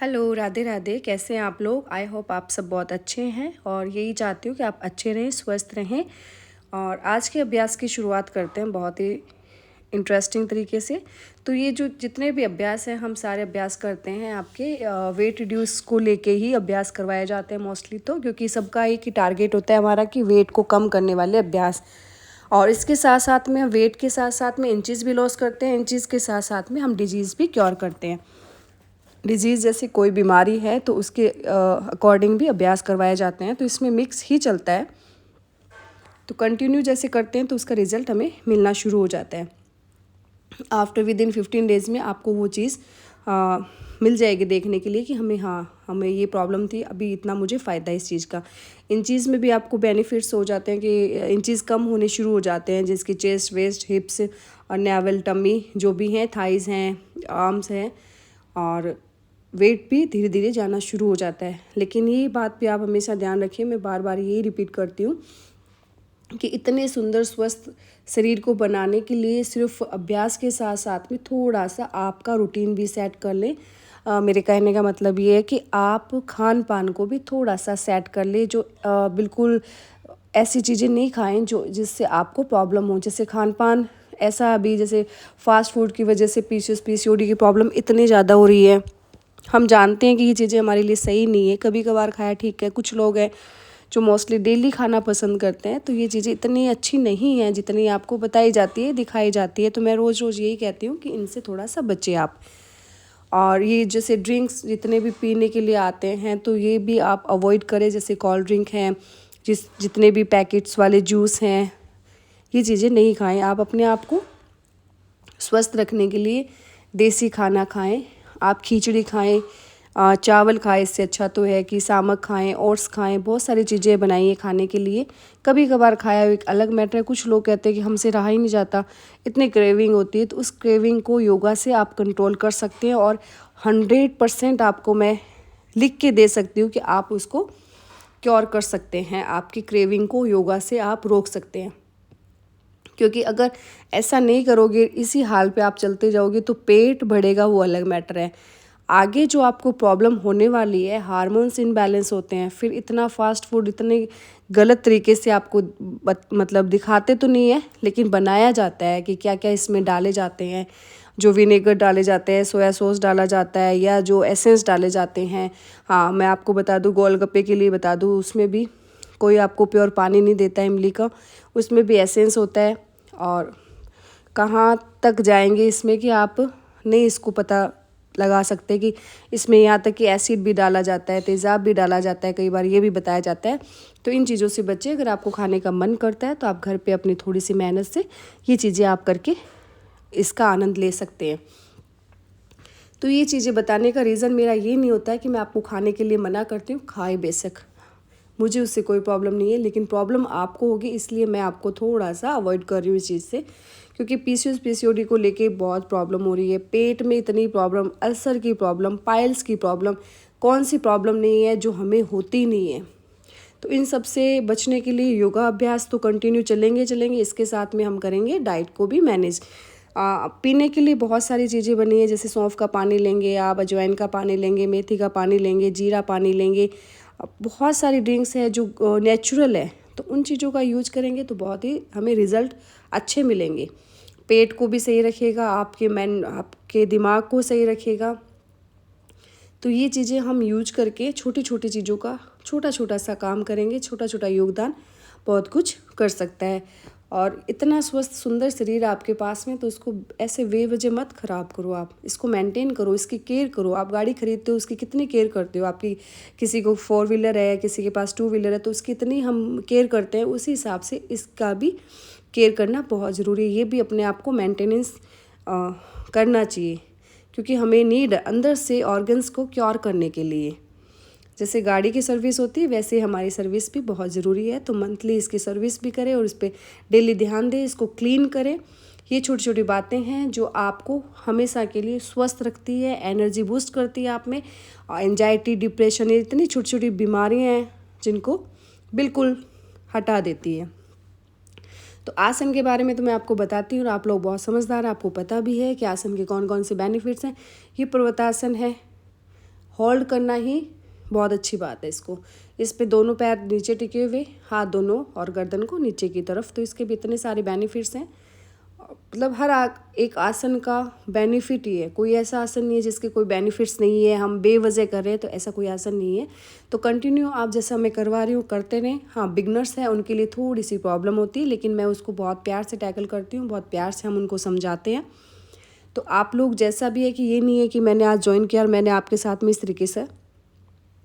Hello, Radhe Radhe. कैसे हैं आप लोग? आई होप आप सब बहुत अच्छे हैं और यही चाहती हूँ कि आप अच्छे रहें, स्वस्थ रहें। और आज के अभ्यास की शुरुआत करते हैं बहुत ही इंटरेस्टिंग तरीके से। तो ये जो जितने भी अभ्यास हैं, हम सारे अभ्यास करते हैं आपके वेट रिड्यूस को लेके ही अभ्यास करवाए जाते हैं मोस्टली, तो क्योंकि सबका एक ही टारगेट होता है हमारा कि वेट को कम करने वाले अभ्यास। और इसके साथ साथ में हम वेट के साथ साथ में इंचज़ भी लॉस करते हैं, इंचज़ के साथ साथ में हम डिजीज़ भी क्योर करते हैं। डिजीज़ जैसे कोई बीमारी है तो उसके अकॉर्डिंग भी अभ्यास करवाए जाते हैं, तो इसमें मिक्स ही चलता है। तो कंटिन्यू जैसे करते हैं तो उसका रिज़ल्ट हमें मिलना शुरू हो जाता है। आफ्टर विद इन 15 डेज़ में आपको वो चीज़ मिल जाएगी देखने के लिए कि हमें ये प्रॉब्लम थी, अभी इतना मुझे फ़ायदा है इस चीज़ का। इन चीज़ में भी आपको बेनिफिट्स हो जाते हैं कि इन चीज़ कम होने शुरू हो जाते हैं, जिसकी चेस्ट वेस्ट हिप्स और नेवल टमी जो भी हैं, थाइज़ हैं, आर्म्स हैं, और वेट भी धीरे धीरे जाना शुरू हो जाता है। लेकिन ये बात भी आप हमेशा ध्यान रखिए, मैं बार बार यही रिपीट करती हूँ कि इतने सुंदर स्वस्थ शरीर को बनाने के लिए सिर्फ अभ्यास के साथ साथ में थोड़ा सा आपका रूटीन भी सेट कर लें। मेरे कहने का मतलब ये है कि आप खान पान को भी थोड़ा सा सेट कर लें, जो बिल्कुल ऐसी चीज़ें नहीं खाएं जो जिससे आपको प्रॉब्लम हो। जैसे खान पान ऐसा अभी जैसे फास्ट फूड की वजह से पीसीओडी की प्रॉब्लम इतनी ज़्यादा हो रही है। हम जानते हैं कि ये चीज़ें हमारे लिए सही नहीं है, कभी कभार खाया ठीक है। कुछ लोग हैं जो मोस्टली डेली खाना पसंद करते हैं, तो ये चीज़ें इतनी अच्छी नहीं हैं जितनी आपको बताई जाती है, दिखाई जाती है। तो मैं रोज़ रोज़ यही कहती हूँ कि इनसे थोड़ा सा बचें आप। और ये जैसे ड्रिंक्स जितने भी पीने के लिए आते हैं तो ये भी आप अवॉइड करें, जैसे कोल्ड ड्रिंक हैं, जितने भी पैकेट्स वाले जूस हैं, ये चीज़ें नहीं खाएं। आप अपने आप को स्वस्थ रखने के लिए देसी खाना खाएं। आप खिचड़ी खाएं, चावल खाएं, इससे अच्छा तो है कि सामक खाएं, ओट्स खाएं, बहुत सारी चीज़ें बनाइए खाने के लिए। कभी कभार खाया एक अलग मैटर है। कुछ लोग कहते हैं कि हमसे रहा ही नहीं जाता, इतनी क्रेविंग होती है, तो उस क्रेविंग को योगा से आप कंट्रोल कर सकते हैं। और 100% आपको मैं लिख के दे सकती हूँ कि आप उसको क्योर कर सकते हैं। आपकी क्रेविंग को योगा से आप रोक सकते हैं, क्योंकि अगर ऐसा नहीं करोगे, इसी हाल पे आप चलते जाओगे, तो पेट बढ़ेगा वो अलग मैटर है। आगे जो आपको प्रॉब्लम होने वाली है, हार्मोन्स इनबैलेंस होते हैं, फिर इतना फास्ट फूड इतने गलत तरीके से आपको मतलब दिखाते तो नहीं है, लेकिन बनाया जाता है कि क्या क्या इसमें डाले जाते हैं। जो विनेगर डाले जाते हैं, सोया सॉस डाला जाता है, या जो एसेंस डाले जाते हैं। हाँ, मैं आपको बता दूँ, गोलगप्पे के लिए बता दूँ, उसमें भी कोई आपको प्योर पानी नहीं देता है इमली का, उसमें भी एसेंस होता है। और कहाँ तक जाएंगे इसमें कि आप नहीं इसको पता लगा सकते कि इसमें यहाँ तक कि एसिड भी डाला जाता है, तेज़ाब भी डाला जाता है, कई बार ये भी बताया जाता है। तो इन चीज़ों से बच्चे, अगर आपको खाने का मन करता है तो आप घर पे अपनी थोड़ी सी मेहनत से ये चीज़ें आप करके इसका आनंद ले सकते हैं। तो ये चीज़ें बताने का रीज़न मेरा ये नहीं होता है कि मैं आपको खाने के लिए मना करती हूँ, खाए बेशक, मुझे उससे कोई प्रॉब्लम नहीं है, लेकिन प्रॉब्लम आपको होगी, इसलिए मैं आपको थोड़ा सा अवॉइड कर रही हूँ इस चीज़ से। क्योंकि पीसीओडी को लेके बहुत प्रॉब्लम हो रही है, पेट में इतनी प्रॉब्लम, अल्सर की प्रॉब्लम, पाइल्स की प्रॉब्लम, कौन सी प्रॉब्लम नहीं है जो हमें होती नहीं है। तो इन सब से बचने के लिए योगा अभ्यास तो कंटिन्यू चलेंगे, इसके साथ में हम करेंगे डाइट को भी मैनेज। पीने के लिए बहुत सारी चीज़ें बनी है, जैसे सौंफ का पानी लेंगे आप, अजवाइन का पानी लेंगे, मेथी का पानी लेंगे, जीरा पानी लेंगे। बहुत सारी ड्रिंक्स है जो नेचुरल है, तो उन चीज़ों का यूज करेंगे तो बहुत ही हमें रिज़ल्ट अच्छे मिलेंगे। पेट को भी सही रखेगा, आपके दिमाग को सही रखेगा। तो ये चीज़ें हम यूज करके छोटी छोटी चीज़ों का छोटा छोटा सा काम करेंगे, छोटा छोटा योगदान बहुत कुछ कर सकता है। और इतना स्वस्थ सुंदर शरीर आपके पास में, तो उसको ऐसे बेवजह मत ख़राब करो। आप इसको मेंटेन करो, इसकी केयर करो। आप गाड़ी खरीदते हो, उसकी कितनी केयर करते हो। आपकी किसी को 4 व्हीलर है, किसी के पास 2 व्हीलर है, तो उसकी इतनी हम केयर करते हैं, उसी हिसाब से इसका भी केयर करना बहुत ज़रूरी है। ये भी अपने आप को मेंटेनेंस करना चाहिए, क्योंकि हमें नीड अंदर से ऑर्गन्स को क्योर करने के लिए। जैसे गाड़ी की सर्विस होती है, वैसे हमारी सर्विस भी बहुत ज़रूरी है। तो मंथली इसकी सर्विस भी करें और इस पर डेली ध्यान दें, इसको क्लीन करें। ये छोटी छोटी बातें हैं जो आपको हमेशा के लिए स्वस्थ रखती है, एनर्जी बूस्ट करती है आप में। एंजाइटी, डिप्रेशन, ये इतनी छोटी छोटी बीमारियाँ हैं जिनको बिल्कुल हटा देती है। तो आसन के बारे में तो मैं आपको बताती हूँ, और आप लोग बहुत समझदार हैं, आपको पता भी है कि आसन के कौन कौन से बेनिफिट्स हैं। ये पर्वतासन है, होल्ड करना ही बहुत अच्छी बात है इसको। इस पे दोनों पैर नीचे टिके हुए, हाथ दोनों और गर्दन को नीचे की तरफ। तो इसके भी इतने सारे बेनिफिट्स हैं। मतलब हर एक आसन का बेनिफिट ही है, कोई ऐसा आसन नहीं है जिसके कोई बेनिफिट्स नहीं है, हम बेवजह कर रहे हैं, तो ऐसा कोई आसन नहीं है। तो कंटिन्यू आप जैसा मैं करवा रही हूँ करते रहें। हाँ, बिगनर्स हैं उनके लिए थोड़ी सी प्रॉब्लम होती है, लेकिन मैं उसको बहुत प्यार से टैकल करती हूँ, बहुत प्यार से हम उनको समझाते हैं। तो आप लोग जैसा भी है कि ये नहीं है कि मैंने आज ज्वाइन किया और मैंने आपके साथ में इस तरीके से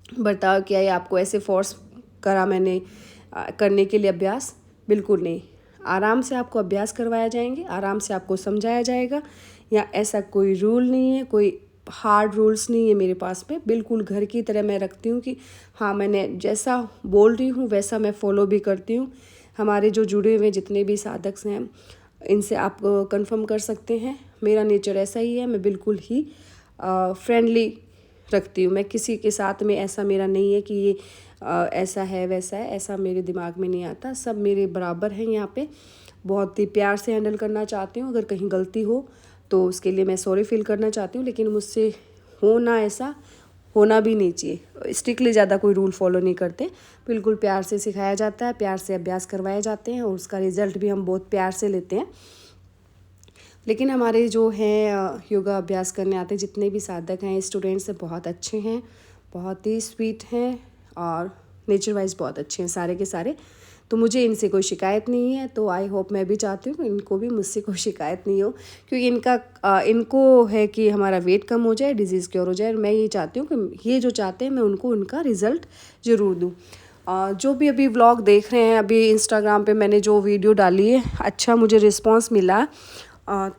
बर्ताव किया या आपको ऐसे फोर्स करा मैंने करने के लिए अभ्यास, बिल्कुल नहीं। आराम से आपको अभ्यास करवाया जाएंगे, आराम से आपको समझाया जाएगा। या ऐसा कोई रूल नहीं है, कोई हार्ड रूल्स नहीं है मेरे पास में। बिल्कुल घर की तरह मैं रखती हूँ कि हाँ, मैंने जैसा बोल रही हूँ वैसा मैं फॉलो भी करती हूँ। हमारे जो जुड़े हुए जितने भी साधक हैं, इनसे आप कंफर्म कर सकते हैं, मेरा नेचर ऐसा ही है। मैं बिल्कुल ही फ्रेंडली रखती हूँ। मैं किसी के साथ में ऐसा मेरा नहीं है कि ये ऐसा है वैसा है, ऐसा मेरे दिमाग में नहीं आता। सब मेरे बराबर हैं यहाँ पे। बहुत ही प्यार से हैंडल करना चाहती हूँ। अगर कहीं गलती हो तो उसके लिए मैं सॉरी फील करना चाहती हूँ, लेकिन मुझसे होना ऐसा होना भी नहीं चाहिए। स्ट्रिक्टली ज़्यादा कोई रूल फॉलो नहीं करते, बिल्कुल प्यार से सिखाया जाता है, प्यार से अभ्यास करवाए जाते हैं और उसका रिज़ल्ट भी हम बहुत प्यार से लेते हैं। लेकिन हमारे जो हैं योगा अभ्यास करने आते हैं जितने भी साधक हैं, स्टूडेंट्स हैं, बहुत अच्छे हैं, बहुत ही स्वीट हैं और नेचर वाइज बहुत अच्छे हैं सारे के सारे। तो मुझे इनसे कोई शिकायत नहीं है। तो आई होप, मैं भी चाहती हूँ इनको भी मुझसे कोई शिकायत नहीं हो, क्योंकि इनको है कि हमारा वेट कम हो जाए, डिजीज़ क्योर हो जाए। मैं ये चाहती हूँ कि ये जो चाहते हैं मैं उनको उनका रिज़ल्ट ज़रूर दूँ। जो भी अभी व्लॉग देख रहे हैं, अभी इंस्टाग्राम पे मैंने जो वीडियो डाली है, अच्छा मुझे रिस्पांस मिला।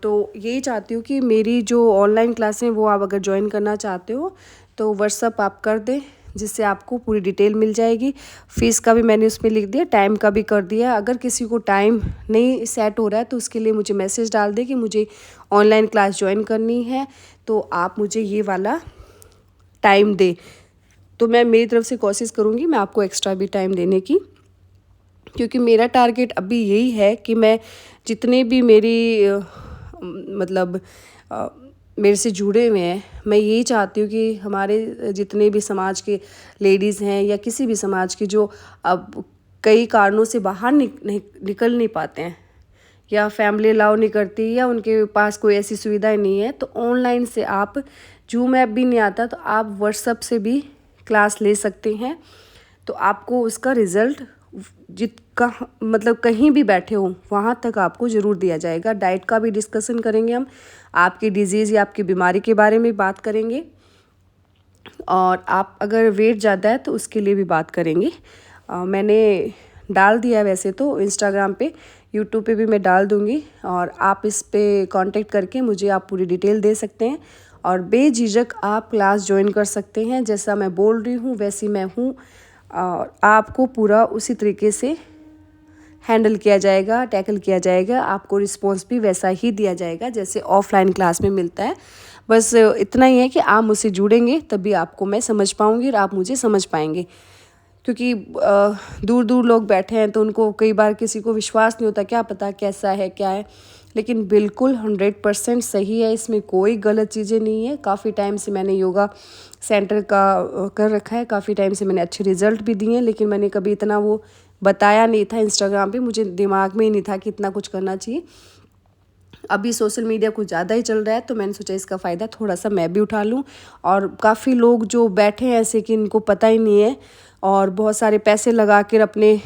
तो यही चाहती हूँ कि मेरी जो ऑनलाइन क्लासें वो आप अगर ज्वाइन करना चाहते हो तो व्हाट्सअप आप कर दें, जिससे आपको पूरी डिटेल मिल जाएगी। फ़ीस का भी मैंने उसमें लिख दिया, टाइम का भी कर दिया। अगर किसी को टाइम नहीं सेट हो रहा है तो उसके लिए मुझे मैसेज डाल दें कि मुझे ऑनलाइन क्लास ज्वाइन करनी है, तो आप मुझे ये वाला टाइम दें। तो मैं मेरी तरफ से कोशिश करूँगी मैं आपको एक्स्ट्रा भी टाइम देने की, क्योंकि मेरा टारगेट अभी यही है कि मैं जितने भी मतलब मेरे से जुड़े हुए हैं, मैं यही चाहती हूँ कि हमारे जितने भी समाज के लेडीज़ हैं या किसी भी समाज के जो अब कई कारणों से बाहर निकल नहीं पाते हैं, या फैमिली अलाउ नहीं करती, या उनके पास कोई ऐसी सुविधाएं नहीं है, तो ऑनलाइन से आप जूम ऐप भी नहीं आता तो आप व्हाट्सएप से भी क्लास ले सकते हैं। तो आपको उसका रिज़ल्ट मतलब कहीं भी बैठे हो वहाँ तक आपको ज़रूर दिया जाएगा। डाइट का भी डिस्कशन करेंगे हम, आपकी डिजीज़ या आपकी बीमारी के बारे में बात करेंगे, और आप अगर वेट ज़्यादा है तो उसके लिए भी बात करेंगे। मैंने डाल दिया वैसे तो इंस्टाग्राम पे, यूट्यूब पे भी मैं डाल दूँगी, और आप इस पे कांटेक्ट करके मुझे आप पूरी डिटेल दे सकते हैं और बेझिझक आप क्लास ज्वाइन कर सकते हैं। जैसा मैं बोल रही हूँ वैसी मैं हूँ, और आपको पूरा उसी तरीके से हैंडल किया जाएगा, टैकल किया जाएगा। आपको रिस्पॉन्स भी वैसा ही दिया जाएगा जैसे ऑफलाइन क्लास में मिलता है। बस इतना ही है कि आप मुझसे जुड़ेंगे तभी आपको मैं समझ पाऊँगी और आप मुझे समझ पाएंगे, क्योंकि दूर दूर लोग बैठे हैं तो उनको कई बार किसी को विश्वास नहीं होता, क्या पता कैसा है क्या है। लेकिन बिल्कुल 100% सही है, इसमें कोई गलत चीज़ें नहीं है। काफ़ी टाइम से मैंने योगा सेंटर का कर रखा है, काफ़ी टाइम से मैंने अच्छे रिज़ल्ट भी दिए हैं, लेकिन मैंने कभी इतना वो बताया नहीं था इंस्टाग्राम पे, मुझे दिमाग में ही नहीं था कि इतना कुछ करना चाहिए। अभी सोशल मीडिया कुछ ज़्यादा ही चल रहा है तो मैंने सोचा इसका फ़ायदा थोड़ा सा मैं भी उठा लूँ। और काफ़ी लोग जो बैठे हैं ऐसे कि इनको पता ही नहीं है, और बहुत सारे पैसे लगा कर अपने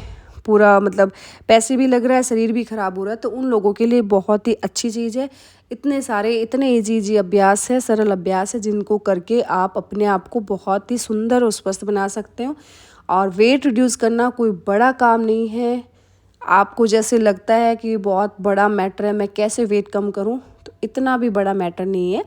पूरा मतलब पैसे भी लग रहा है, शरीर भी ख़राब हो रहा है, तो उन लोगों के लिए बहुत ही अच्छी चीज़ है। इतने ईजी अभ्यास है, सरल अभ्यास है, जिनको करके आप अपने आप को बहुत ही सुंदर और स्वस्थ बना सकते हो। और वेट रिड्यूस करना कोई बड़ा काम नहीं है। आपको जैसे लगता है कि बहुत बड़ा मैटर है, मैं कैसे वेट कम करूं, तो इतना भी बड़ा मैटर नहीं है।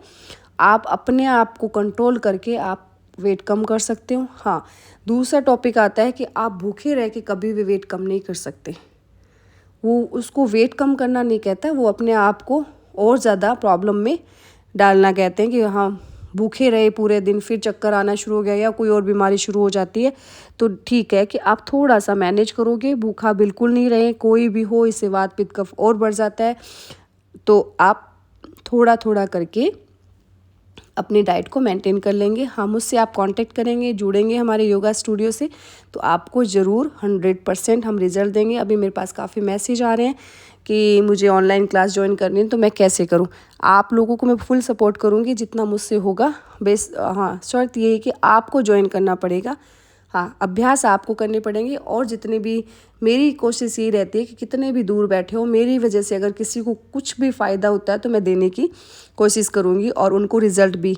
आप अपने आप को कंट्रोल करके आप वेट कम कर सकते हो। हाँ, दूसरा टॉपिक आता है कि आप भूखे रह के कभी भी वेट कम नहीं कर सकते। वो उसको वेट कम करना नहीं कहता, वो अपने आप को और ज़्यादा प्रॉब्लम में डालना कहते हैं कि हाँ, भूखे रहे पूरे दिन फिर चक्कर आना शुरू हो गया या कोई और बीमारी शुरू हो जाती है, तो ठीक है कि आप थोड़ा सा मैनेज करोगे, भूखा बिल्कुल नहीं रहे। कोई भी हो, इससे वात पित्त कफ और बढ़ जाता है, तो आप थोड़ा थोड़ा करके अपनी डाइट को मेंटेन कर लेंगे। हाँ, मुझसे आप कांटेक्ट करेंगे, जुड़ेंगे हमारे योगा स्टूडियो से, तो आपको ज़रूर 100% हम रिज़ल्ट देंगे। अभी मेरे पास काफ़ी मैसेज आ रहे हैं कि मुझे ऑनलाइन क्लास ज्वाइन करनी है, तो मैं कैसे करूं? आप लोगों को मैं फुल सपोर्ट करूंगी जितना मुझसे होगा। हाँ, शर्त ये है कि आपको ज्वाइन करना पड़ेगा। हाँ, अभ्यास आपको करने पड़ेंगे। और जितने भी, मेरी कोशिश ये रहती है कि कितने भी दूर बैठे हो, मेरी वजह से अगर किसी को कुछ भी फ़ायदा होता है तो मैं देने की कोशिश करूँगी, और उनको रिज़ल्ट भी,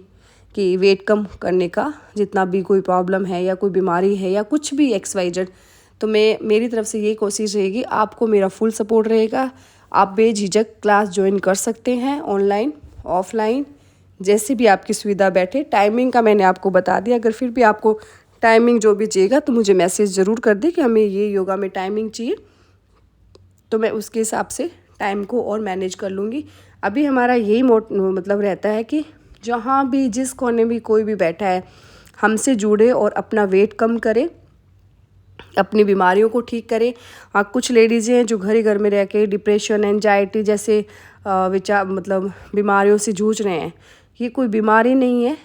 कि वेट कम करने का जितना भी कोई प्रॉब्लम है या कोई बीमारी है या कुछ भी XYZ, तो मेरी तरफ से ये कोशिश रहेगी, आपको मेरा फुल सपोर्ट रहेगा। आप बेझिझक क्लास ज्वाइन कर सकते हैं, ऑनलाइन ऑफलाइन जैसे भी आपकी सुविधा बैठे। टाइमिंग का मैंने आपको बता दिया। अगर फिर भी आपको टाइमिंग जो भी चाहिएगा तो मुझे मैसेज ज़रूर कर दें कि हमें ये योगा में टाइमिंग चाहिए, तो मैं उसके हिसाब से टाइम को और मैनेज कर लूँगी। अभी हमारा यही मतलब रहता है कि जहाँ भी, जिस कोने में कोई भी बैठा है, हमसे जुड़े और अपना वेट कम करे, अपनी बीमारियों को ठीक करें। कुछ लेडीज़ हैं जो घर ही घर में रह के डिप्रेशन, एंजाइटी जैसे विचार मतलब बीमारियों से जूझ रहे हैं। ये कोई बीमारी नहीं है,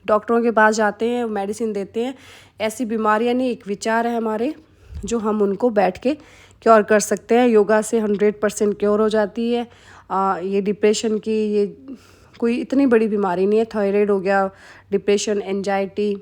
डॉक्टरों के पास जाते हैं, मेडिसिन देते हैं, ऐसी बीमारियां नहीं, एक विचार है हमारे जो हम उनको बैठ के क्योर कर सकते हैं। योगा से 100% क्योर हो जाती है। ये डिप्रेशन की, ये कोई इतनी बड़ी बीमारी नहीं है। थायराइड हो गया, डिप्रेशन, एंजाइटी,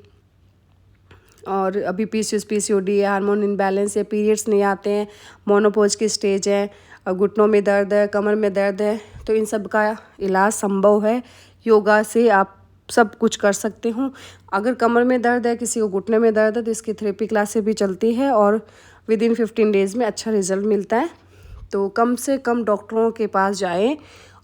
और अभी PCOD है, हार्मोन इम्बैलेंस है, पीरियड्स नहीं आते हैं, मोनोपोज की स्टेज है, घुटनों में दर्द है, कमर में दर्द है, तो इन सब का इलाज संभव है। योगा से आप सब कुछ कर सकते हो। अगर कमर में दर्द है, किसी को घुटने में दर्द है, तो इसकी थेरेपी क्लासेस भी चलती है और विदिन 15 डेज़ में अच्छा रिजल्ट मिलता है। तो कम से कम डॉक्टरों के पास जाएं,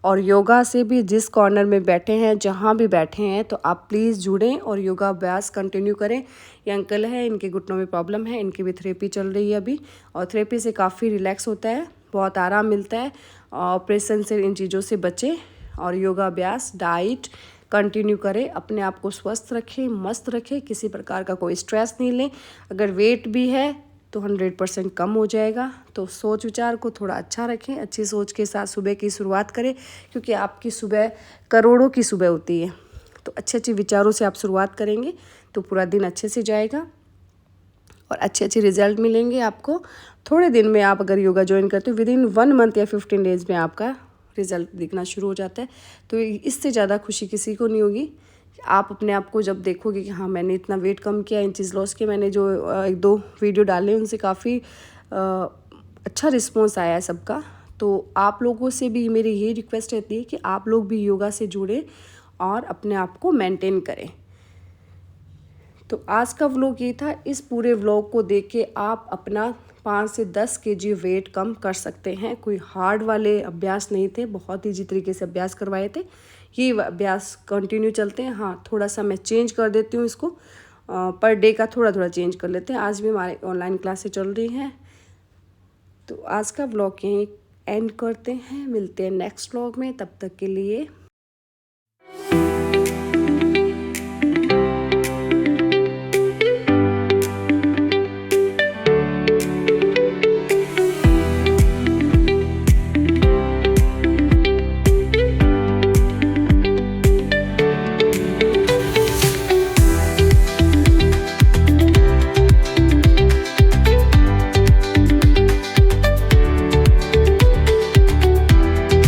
और योगा से भी जिस कॉर्नर में बैठे हैं, जहाँ भी बैठे हैं, तो आप प्लीज़ जुड़ें और योगा अभ्यास कंटिन्यू करें। ये अंकल है, इनके घुटनों में प्रॉब्लम है, इनकी भी थेरेपी चल रही है अभी, और थेरेपी से काफ़ी रिलैक्स होता है, बहुत आराम मिलता है। ऑपरेशन से, इन चीज़ों से बचें और योगा अभ्यास, डाइट कंटिन्यू करें, अपने आप को स्वस्थ रखें, मस्त रखें, किसी प्रकार का कोई स्ट्रेस नहीं लें। अगर वेट भी है तो 100% कम हो जाएगा। तो सोच विचार को थोड़ा अच्छा रखें, अच्छी सोच के साथ सुबह की शुरुआत करें, क्योंकि आपकी सुबह करोड़ों की सुबह होती है। तो अच्छे अच्छे विचारों से आप शुरुआत करेंगे तो पूरा दिन अच्छे से जाएगा और अच्छे अच्छे रिजल्ट मिलेंगे आपको। थोड़े दिन में आप अगर योगा ज्वाइन करते हो, विदिन 1 मंथ या 15 डेज़ में आपका रिजल्ट दिखना शुरू हो जाता है। तो इससे ज़्यादा खुशी किसी को नहीं होगी। आप अपने आप को जब देखोगे कि हाँ, मैंने इतना वेट कम किया, इंचेस लॉस किया, मैंने जो 1-2 वीडियो डाले उनसे काफ़ी अच्छा रिस्पॉन्स आया है सबका। तो आप लोगों से भी मेरी ये रिक्वेस्ट रहती है कि आप लोग भी योगा से जुड़ें और अपने आप को मेंटेन करें। तो आज का व्लॉग ये था। इस पूरे व्लॉग को देख के आप अपना 5 से 10 kg वेट कम कर सकते हैं। कोई हार्ड वाले अभ्यास नहीं थे, बहुत ईजी तरीके से अभ्यास करवाए थे। ये अभ्यास कंटिन्यू चलते हैं। हाँ, थोड़ा सा मैं चेंज कर देती हूँ इसको, पर डे का थोड़ा थोड़ा चेंज कर लेते हैं। आज भी हमारे ऑनलाइन क्लासेस चल रही हैं। तो आज का व्लॉग यहीं एंड करते हैं, मिलते हैं नेक्स्ट व्लॉग में। तब तक के लिए